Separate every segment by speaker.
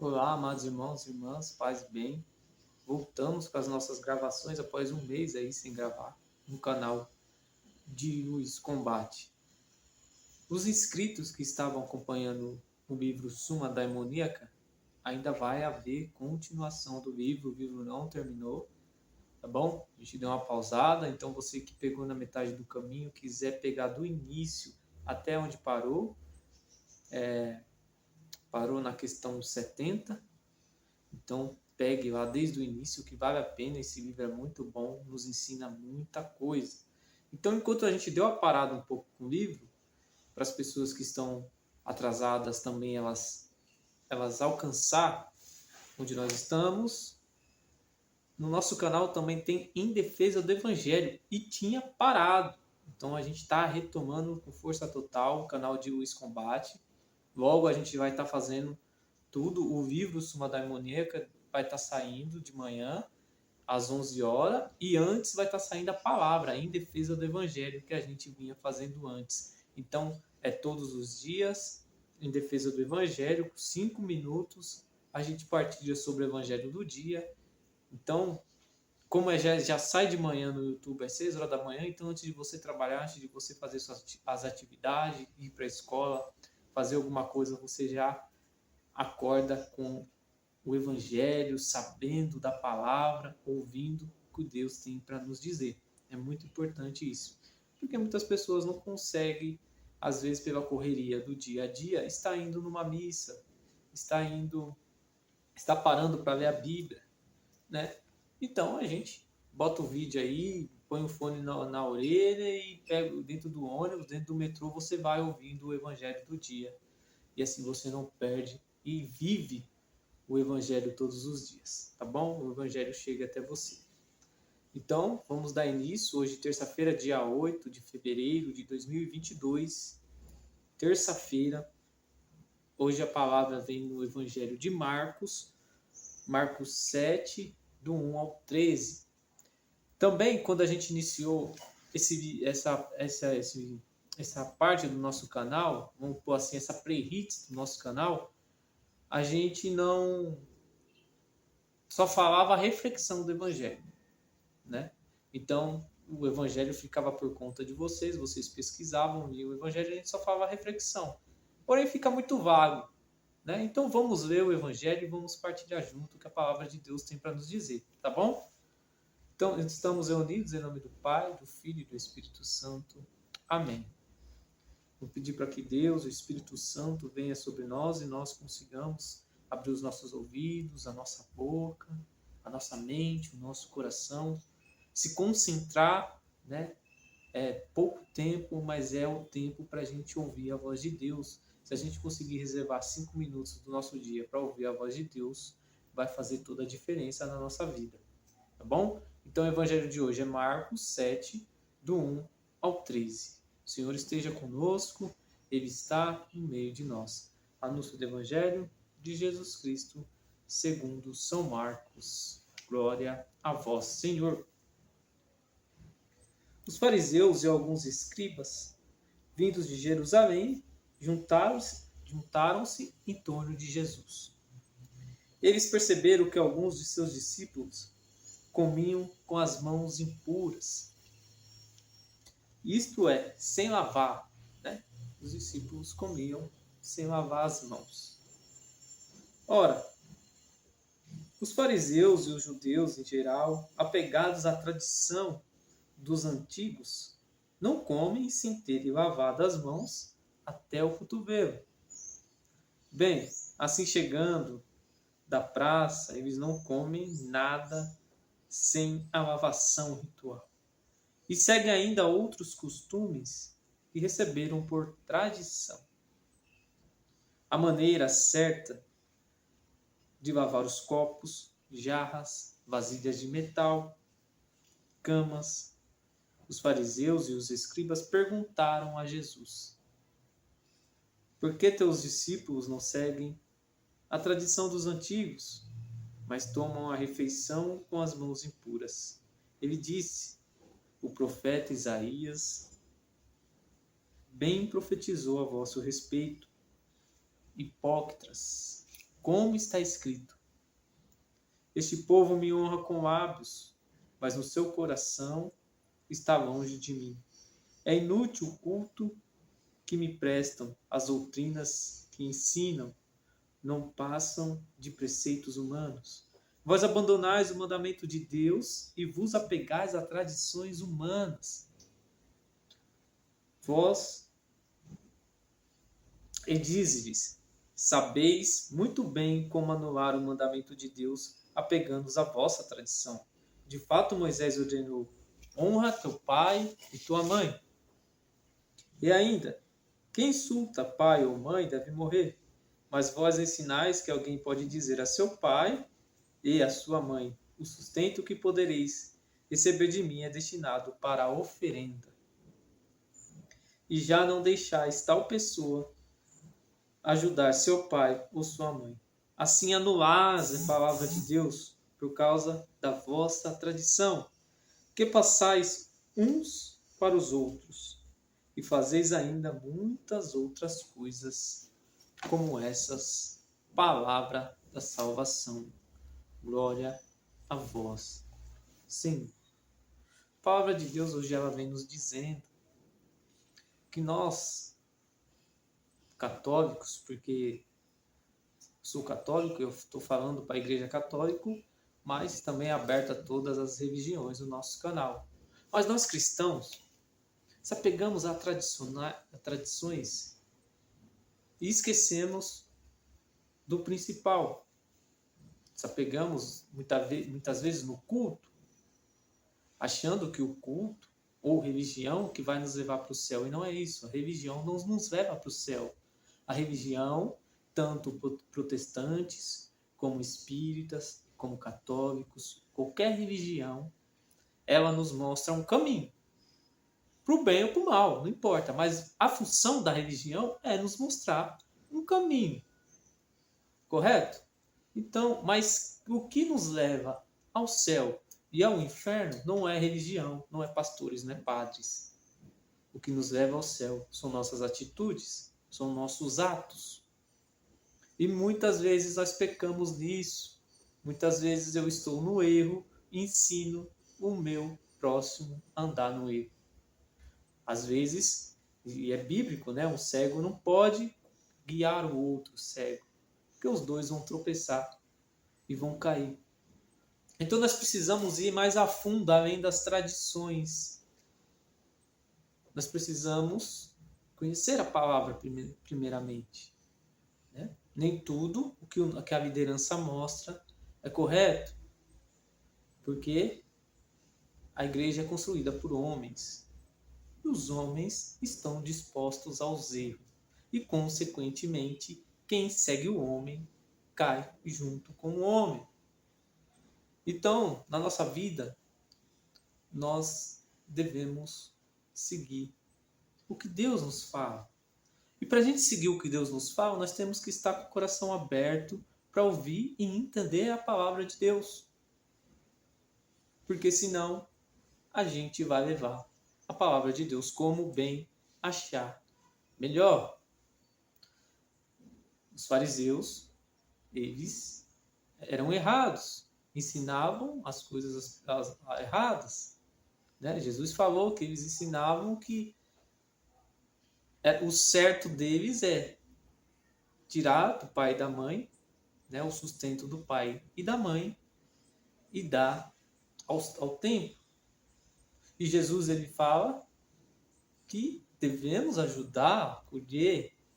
Speaker 1: Olá, amados irmãos e irmãs, paz e bem. Voltamos com as nossas gravações após um mês aí sem gravar no canal de Luz Combate. Os inscritos que estavam acompanhando o livro Suma Daimoníaca, ainda vai haver continuação do livro, o livro não terminou, tá bom? A gente deu uma pausada, então você que pegou na metade do caminho, quiser pegar do início até onde parou, parou na questão 70. Então, pegue lá desde o início, que vale a pena. Esse livro é muito bom, nos ensina muita coisa. Então, enquanto a gente deu a parada um pouco com o livro, para as pessoas que estão atrasadas também elas alcançar onde nós estamos, no nosso canal também tem Em Defesa do Evangelho, e tinha parado. Então, a gente está retomando com força total o canal de Luiz Combate. Logo, a gente vai estar fazendo tudo. O livro Suma Daimoníaca vai estar saindo de manhã às 11 horas, e antes vai estar saindo a palavra Em Defesa do Evangelho, que a gente vinha fazendo antes. Então, é todos os dias Em Defesa do Evangelho, 5 minutos, a gente partilha sobre o Evangelho do dia. Então, como já sai de manhã no YouTube às 6 horas da manhã, então antes de você trabalhar, antes de você fazer as atividades, ir para a escola, fazer alguma coisa, você já acorda com o Evangelho, sabendo da palavra, ouvindo o que Deus tem para nos dizer. É muito importante isso, porque muitas pessoas não conseguem, às vezes pela correria do dia a dia, está indo numa missa, está parando para ler a Bíblia, né? Então a gente bota o vídeo aí, põe o fone na orelha e pega dentro do ônibus, dentro do metrô, você vai ouvindo o Evangelho do dia. E assim você não perde e vive o Evangelho todos os dias, tá bom? O Evangelho chega até você. Então, vamos dar início. Hoje, terça-feira, dia 8 de fevereiro de 2022. Terça-feira. Hoje a palavra vem no Evangelho de Marcos, Marcos 7, do 1 ao 13. Também, quando a gente iniciou essa parte do nosso canal, vamos pôr assim, essa pre-hits do nosso canal, a gente não só falava a reflexão do Evangelho, né? Então, o Evangelho ficava por conta de vocês pesquisavam e o Evangelho a gente só falava a reflexão. Porém, fica muito vago, né? Então, vamos ler o Evangelho e vamos partilhar junto o que a palavra de Deus tem para nos dizer, tá bom? Então, estamos reunidos em nome do Pai, do Filho e do Espírito Santo. Amém. Vou pedir para que Deus, o Espírito Santo, venha sobre nós e nós consigamos abrir os nossos ouvidos, a nossa boca, a nossa mente, o nosso coração, se concentrar, né? É pouco tempo, mas é o tempo para a gente ouvir a voz de Deus. Se a gente conseguir reservar 5 minutos do nosso dia para ouvir a voz de Deus, vai fazer toda a diferença na nossa vida, tá bom? Então o evangelho de hoje é Marcos 7, do 1 ao 13. O Senhor esteja conosco, Ele está no meio de nós. Anúncio do evangelho de Jesus Cristo, segundo São Marcos. Glória a vós, Senhor. Os fariseus e alguns escribas, vindos de Jerusalém, juntaram-se em torno de Jesus. Eles perceberam que alguns de seus discípulos comiam com as mãos impuras. Isto é, sem lavar, né? Os discípulos comiam sem lavar as mãos. Ora, os fariseus e os judeus em geral, apegados à tradição dos antigos, não comem sem terem lavado as mãos até o cotovelo. Bem, assim chegando da praça, eles não comem nada sem a lavação ritual. E seguem ainda outros costumes que receberam por tradição. A maneira certa de lavar os copos, jarras, vasilhas de metal, camas. Os fariseus e os escribas perguntaram a Jesus: por que teus discípulos não seguem a tradição dos antigos, mas tomam a refeição com as mãos impuras? Ele disse: o profeta Isaías bem profetizou a vosso respeito, hipócritas. como está escrito: este povo me honra com lábios, mas no seu coração está longe de mim. É inútil o culto que me prestam, as doutrinas que ensinam não passam de preceitos humanos. Vós abandonais o mandamento de Deus e vos apegais a tradições humanas. Vós, e dize-lhes, sabeis muito bem como anular o mandamento de Deus, apegando-os à vossa tradição. De fato, Moisés ordenou: honra teu pai e tua mãe. E ainda, quem insulta pai ou mãe deve morrer. Mas vós ensinais que alguém pode dizer a seu pai e a sua mãe: o sustento que podereis receber de mim é destinado para a oferenda. E já não deixais tal pessoa ajudar seu pai ou sua mãe. Assim anulais a palavra de Deus por causa da vossa tradição, que passais uns para os outros, e fazeis ainda muitas outras coisas como essas. Palavra da salvação. Glória a vós, Senhor. A palavra de Deus hoje ela vem nos dizendo que nós, católicos, porque sou católico, eu estou falando para a Igreja Católica, mas também é aberto a todas as religiões no nosso canal. Mas nós cristãos se apegamos a tradições e esquecemos do principal. Se apegamos muitas vezes no culto, achando que o culto ou religião que vai nos levar para o céu. E não é isso. A religião não nos leva para o céu. A religião, tanto protestantes, como espíritas, como católicos, qualquer religião, ela nos mostra um caminho. Para o bem ou para o mal, não importa. Mas a função da religião é nos mostrar um caminho. Correto? Então, mas o que nos leva ao céu e ao inferno não é religião, não é pastores, não é padres. O que nos leva ao céu são nossas atitudes, são nossos atos. E muitas vezes nós pecamos nisso. Muitas vezes eu estou no erro e ensino o meu próximo a andar no erro. Às vezes, e é bíblico, né? Um cego não pode guiar o outro cego, porque os dois vão tropeçar e vão cair. Então nós precisamos ir mais a fundo, além das tradições. Nós precisamos conhecer a palavra primeiramente. Né? Nem tudo o que a liderança mostra é correto, porque a igreja é construída por homens. E os homens estão dispostos aos erros. E, consequentemente, quem segue o homem cai junto com o homem. Então, na nossa vida, nós devemos seguir o que Deus nos fala. E para a gente seguir o que Deus nos fala, nós temos que estar com o coração aberto para ouvir e entender a palavra de Deus. Porque senão, a gente vai levar a palavra de Deus como bem achar melhor. Os fariseus, eles eram errados, ensinavam as coisas erradas. Né? Jesus falou que eles ensinavam que o certo deles é tirar do pai e da mãe, né, o sustento do pai e da mãe, e dar ao templo. E Jesus ele fala que devemos ajudar,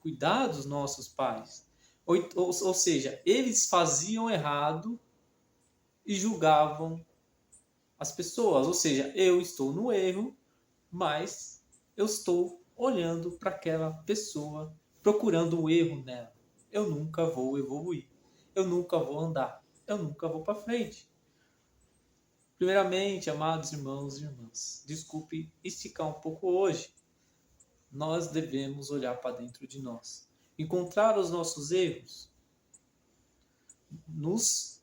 Speaker 1: cuidar dos nossos pais. Ou seja, eles faziam errado e julgavam as pessoas. Ou seja, eu estou no erro, mas eu estou olhando para aquela pessoa, procurando o erro nela. Eu nunca vou evoluir. Eu nunca vou andar. Eu nunca vou para frente. Primeiramente, amados irmãos e irmãs, desculpe esticar um pouco hoje. Nós devemos olhar para dentro de nós, encontrar os nossos erros, nos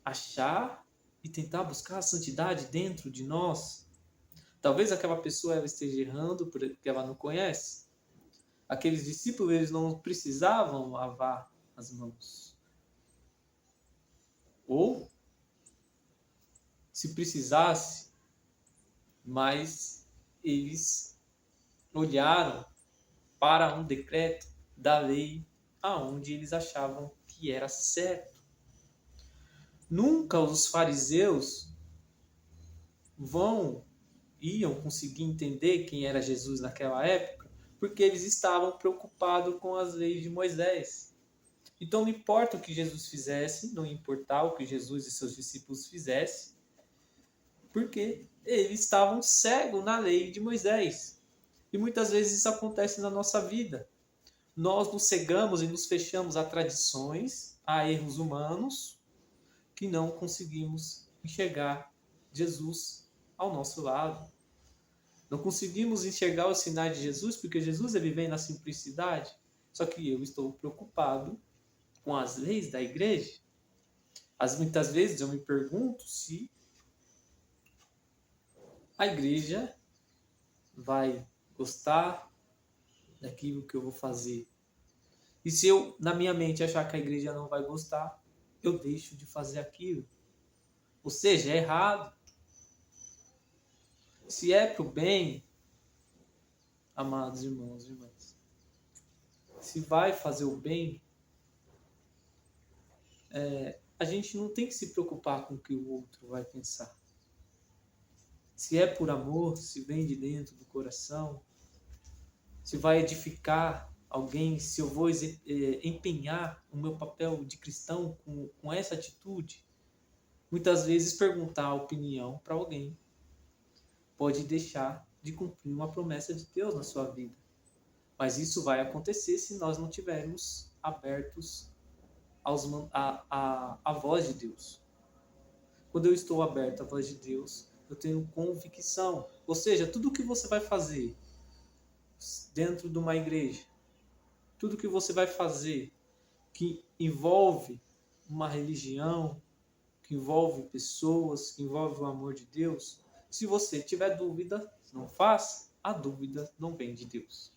Speaker 1: achar e tentar buscar a santidade dentro de nós. Talvez aquela pessoa ela esteja errando porque ela não conhece. Aqueles discípulos eles não precisavam lavar as mãos. Ou, se precisasse, mas eles olharam para um decreto da lei aonde eles achavam que era certo. Nunca os fariseus iam conseguir entender quem era Jesus naquela época, porque eles estavam preocupados com as leis de Moisés. Então não importa o que Jesus fizesse, não importava o que Jesus e seus discípulos fizessem, porque eles estavam cegos na lei de Moisés. E muitas vezes isso acontece na nossa vida. Nós nos cegamos e nos fechamos a tradições, a erros humanos, que não conseguimos enxergar Jesus ao nosso lado. Não conseguimos enxergar os sinais de Jesus, porque Jesus ele vem na simplicidade. Só que eu estou preocupado com as leis da igreja. Muitas vezes eu me pergunto se a igreja vai gostar daquilo que eu vou fazer. E se eu, na minha mente, achar que a igreja não vai gostar, eu deixo de fazer aquilo. Ou seja, é errado. Se é para o bem, amados irmãos e irmãs, se vai fazer o bem, a gente não tem que se preocupar com o que o outro vai pensar. Se é por amor, se vem de dentro do coração, se vai edificar alguém, se eu vou empenhar o meu papel de cristão com essa atitude, muitas vezes perguntar a opinião para alguém pode deixar de cumprir uma promessa de Deus na sua vida. Mas isso vai acontecer se nós não tivermos abertos à voz de Deus. Quando eu estou aberto à voz de Deus, eu tenho convicção. Ou seja, tudo que você vai fazer dentro de uma igreja, tudo que você vai fazer que envolve uma religião, que envolve pessoas, que envolve o amor de Deus, se você tiver dúvida, não faça. A dúvida não vem de Deus.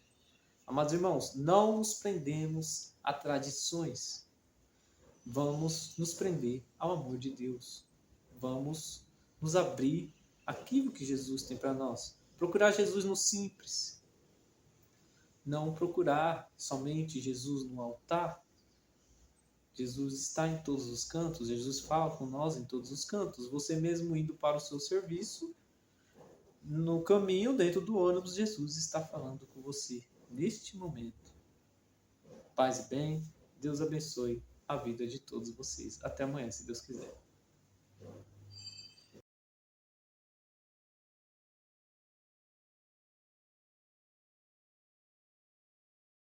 Speaker 1: Amados irmãos, não nos prendemos a tradições. Vamos nos prender ao amor de Deus. Vamos nos abrir aquilo que Jesus tem para nós. Procurar Jesus no simples. Não procurar somente Jesus no altar. Jesus está em todos os cantos. Jesus fala com nós em todos os cantos. Você mesmo indo para o seu serviço, no caminho, dentro do ônibus, Jesus está falando com você neste momento. Paz e bem, Deus abençoe a vida de todos vocês. Até amanhã, se Deus quiser.